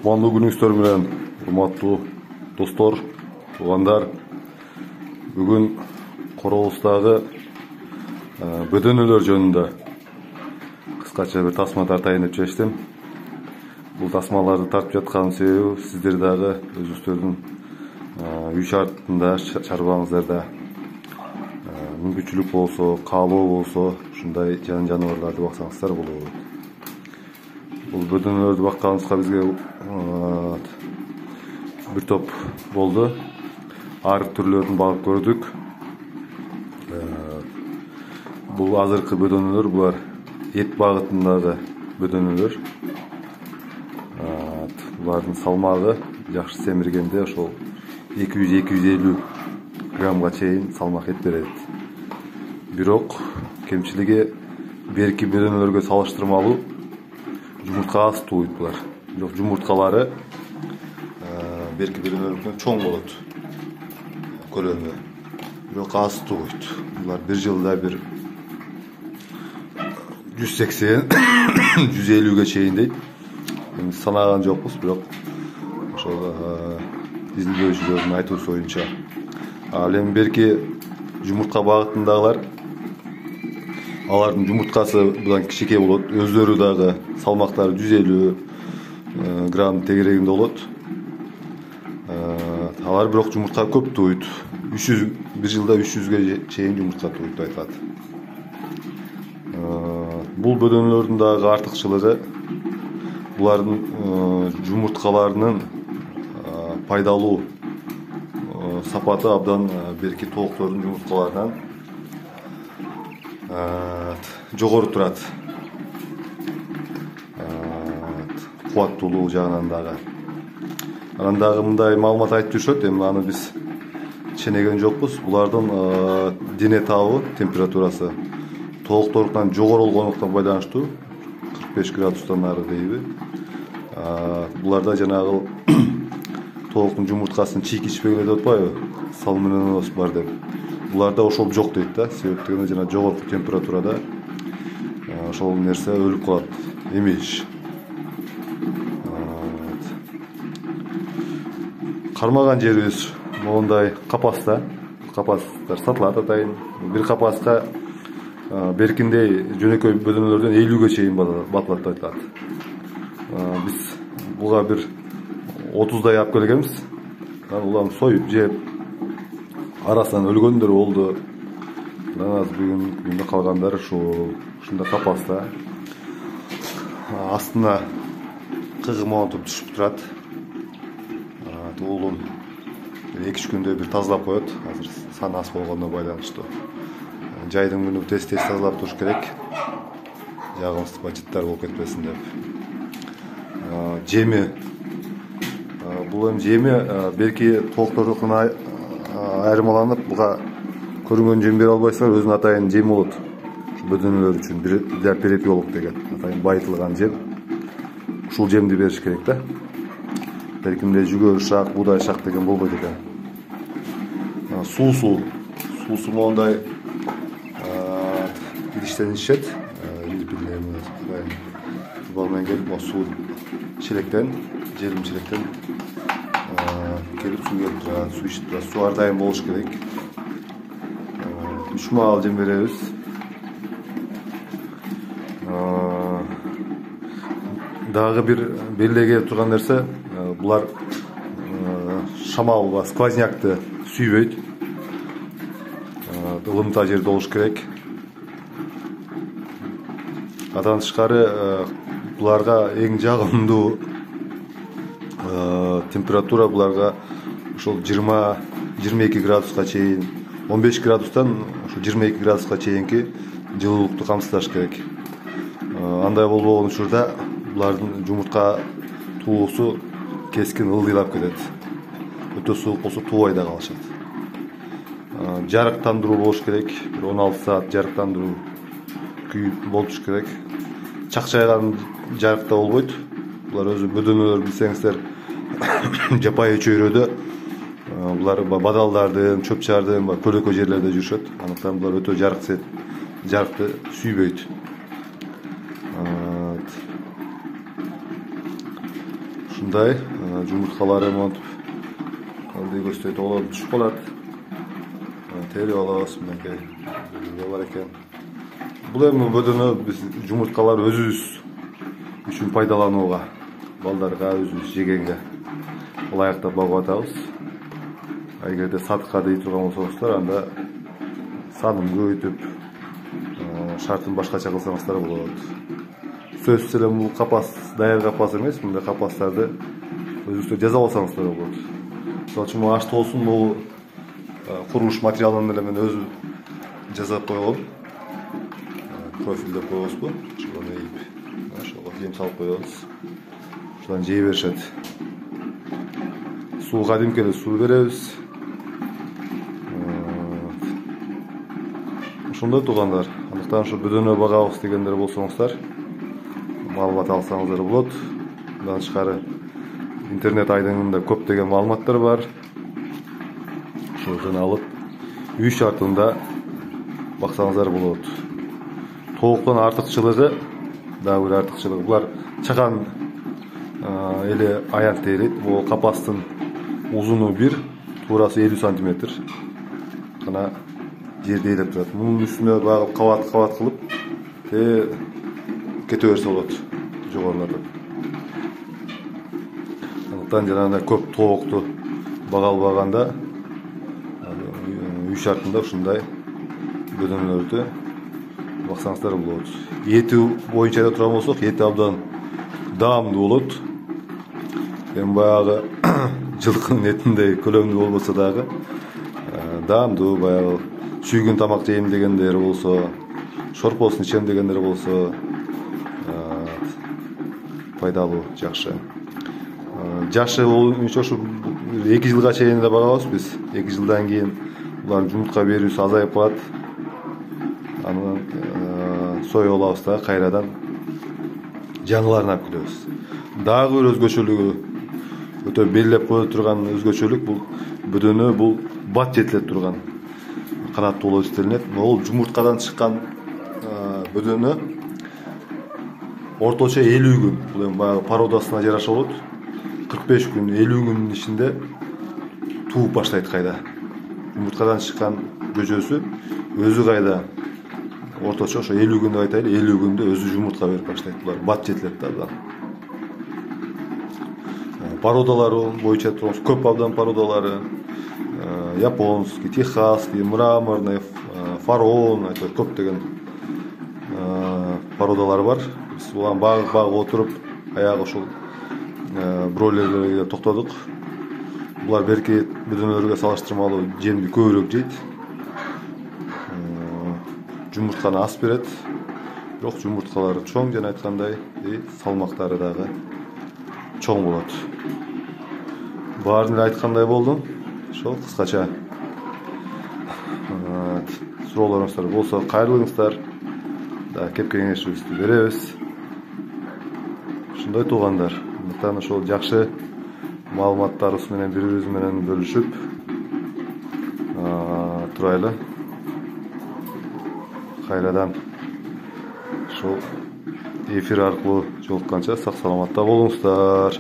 Кутмандуу күнүңүздөр менен, урматтуу достор, туугандар. Бүгүн Коробуздагы бөдөнөлөр жөнүндө кыскача бир тасма тартайын деп чечтим. Бул тасмаларды тартып жаткан себеби сиздер дагы өзүңүздөрдүн үй шартында, чарбаңыздарда мүмкүнчүлүк болсо, каалоо болсо, ушундай жаныбарларды баксаңыздар болот. Бул бөдөнөлөрдү бакканыбызга бизге бир топ болду. Ар түрлөрүн багып көрдүк. Бул азыркы бөдөнөлөр, булар эт багытындагы бөдөнөлөр. Булардын салмагы жакшы семиргенде ошол 200-250 граммга чейин салмак эт берет. Бирок кемчилиги берки бөдөнөлөргө салыштырмалуу жумуртка аз тууйт булар. Бирок жумурткалары берки бөдөнөлөрдөн чоң болот. Көлөмү. Бирок аз тууйт. Булар бир жылда бир 180-150ге чейин дейт. Санаган жокпуз, бирок ошол изилдөөчүлөрдүн айтуусу боюнча. Ал эми берки жумуртка багытындагылар, алардын жумурткасы будан кичике болот. Өздөрү дагы салмактары 150 грамм тегерегинде болот. Алар бирок жумуртка көп тууйт. 300 бир жылда 300ге чейин жумуртка тууйт деп айтылат. Бул бөдөнөлөрдүн дагы артыкчылыгы булардын жумурткаларынын пайдалуу сапаты абдан берки тооктордун жумурткаларынан жогору турат. Кубаттуулугу жагынан дагы. Анан дагы мындай маалымат айтып жүрүшөт, эми аны биз ченеген жокпуз. Булардын дене табы температурасы тоокторунан жогору болгондуктан байланыштуу. 45 градустан ары дейби. Буларда жанагы тооктун жумурткасын чийкичпегиле деп атпайбы? Салмонеллез бар деп. Буларда ошол жок дейт да. Себеп дегенде жана жогорку температурада ошол нерсе өлүп калат. Эмеш. Кармаган жерибиз мондай капаста. Капастар сатылат атайын. Бир капаска беркиндей жөнөкөй бөдөнөлөрдөн 50ге чейин батылат деп айтылат. Биз буга бир 30дай алып келгенбиз. Улам союп жеп, арасынан өлгөндөр болду. Аз бүгүн калгандары ушунда капаста. Астына кыгым отуп түшүп турат. Уулун 2-3 күндө бир тазалап коет. Азыр сан аз болгондо байланыштуу. Жайдын күнү тез тазалап туруш керек. Жагымсыз бачыттар болуп кетпесин деп. Жеми. Бул эми жеми берки тооктордукун айырмаланып, буга көрүнгөн жем бере албайсыңар, өзүнүн атайын жеми болот. Бөдөнөлөр үчүн для перепелок деген атайын байытылган жем. Ушул жемди бериш керек да. Беркинде жүгөр шак, будай шак деген болбойт экен. Суусу мондай идиштен ишет. Бул менен келип суу челектен, желим челектен келип суу келип турат, суу ичип турат. Суу ар дайым болуш керек. 3 маал жем беребиз. Дагы бир белгилеге турган нерсе, булар шамал ва сквознякты сүйбөйт. Ылымта жерде болуш керек. Адан тышкары буларга эң жагымдуу температура буларга ошол 20-22 градуска чейин, 15 градустан ошо 22 градуска чейинки жылуулукту камсыздаш керек. Андай болбогон учурда булардын жумуртка туусу кескин ылдыйлап кетет. Өтө суук болсо туубай да калышат. Жарыктандыруу болуш керек. 16 саат жарыктандыруу болуп туруш керек. Чакчайган жарыкта болбойт. Булар өзү бөдөнөлөр билсеңиздер жапайы чөйрөдө булар бадалдардын, чөп-чардын, көлөкө жерлерде жүрүшөт. Андыктан булар өтө жарыкты сүйбөйт. ушундай жумурткалары монтип кандай көздөй тоголор түшүп калат. Терип алабыз мынакей. Бар экен. Бул эми бөдөнө биз жумурткалар өзүбүз үчүн пайдаланууга, балдарга, өзүбүз жегенге ылайыктап багып атабыз. Эгерде сатыкка дей турган болсоңуздар, анда санын көбөйтүп, шартын башкача кылсаңыздар болот. Сөзсүз эле бул капас даяр капас эмес, мындай капастарды өзүңүздөр жасап алсаңыздар болот. Мисалы үчүн аш тоосун бул курулуш материалын эле мен өзүм жасап койгом. Профилдеп койбузбу? Ошону ийип, ошого кийим салып коебуз. Ошодан жей беришет. Суу кадимки эле суу беребиз. Ошондой туугандар. Андыктан ошо бөдөнө багабыз дегендер болсоңуздар, маалымат алсаңыздар болот. Мындан тышкары интернет айдыңында көптөгөн маалыматтар бар. Ошолордон алып, үй шартында баксаңыздар болот. Тооктун артыкчылыгы, дагы бир артыкчылыгы, булар чакан эле аяк тейлейт. Бул капастын узуну 1, туурасы 50 сантиметр гана жерде эйлеп турат. Мунун үстүнө багып кабат кылып кете берсе болот, жогорулатып. Андыктан жанагындай көп тоокту бага албаганда үй шартында ушундай бөдөнөлөрдү баксаңыздар болот. Эти боюнча айта турган болсок, эти абдан даамдуу болот. Эми баягы жылкынын этиндей көлөмдүү болбосо дагы даамдуу, баягы сүйгүн тамак жейм дегендер болсо, шорпосун ичем дегендер болсо, пайдалуу, жакшы. Жашы болуучу ушу 2 жылга чейин да багабыз биз. 2 жылдан кийин булар жумуртка берүүсү азайып калат. Анан союп алабыз да кайрадан жаңыларын алып келебиз. Дагы бир өзгөчөлүгү, өтө белгилеп кое турган өзгөчөлүк, бул бөдөнө бул бат жетилет турган канаттуу болуп эстелинет. Бул жумурткадан чыккан бөдөнө орточо 50 күн, бул эми баягы породасына жараша болот. 45 күн, 50 күнүн ичинде тууп баштайт кайда. Жумурткадан чыккан көжөсү өзү кайда орточо ошо 50 күндү айтайлы, 50 күндө өзү жумуртка берип баштайт. Булар бат жетилет да абдан. Породалары боюнча турганбыз, көп абдан породалары. Японский, техасский, мраморный, фараон, айтып көптөгөн породалар бар. Биз буларны багып отуруп, аягы ошол бройлерлерге токтодук. Булар берки бөдөнөлөргө салыштырмалуу жемди көбүрөөк жейт. Жумуртканы аз берет. Бирок жумурткалары чоң, жана айткандай, салмактары дагы чоң болот. Баарын эле айткандай болдум. Ошол кыскача. Суроолоруңуздар болсо кайрылыңыздар. Да кеп кеңешибизди беребиз. Ушундай туугандар. Андыктан ошол жакшы маалыматтарыбыз менен бири-бирибиз менен бөлүшүп турайлы. Кайрадан ошол эфир аркылуу жолукканча сак саламатта болуңуздар.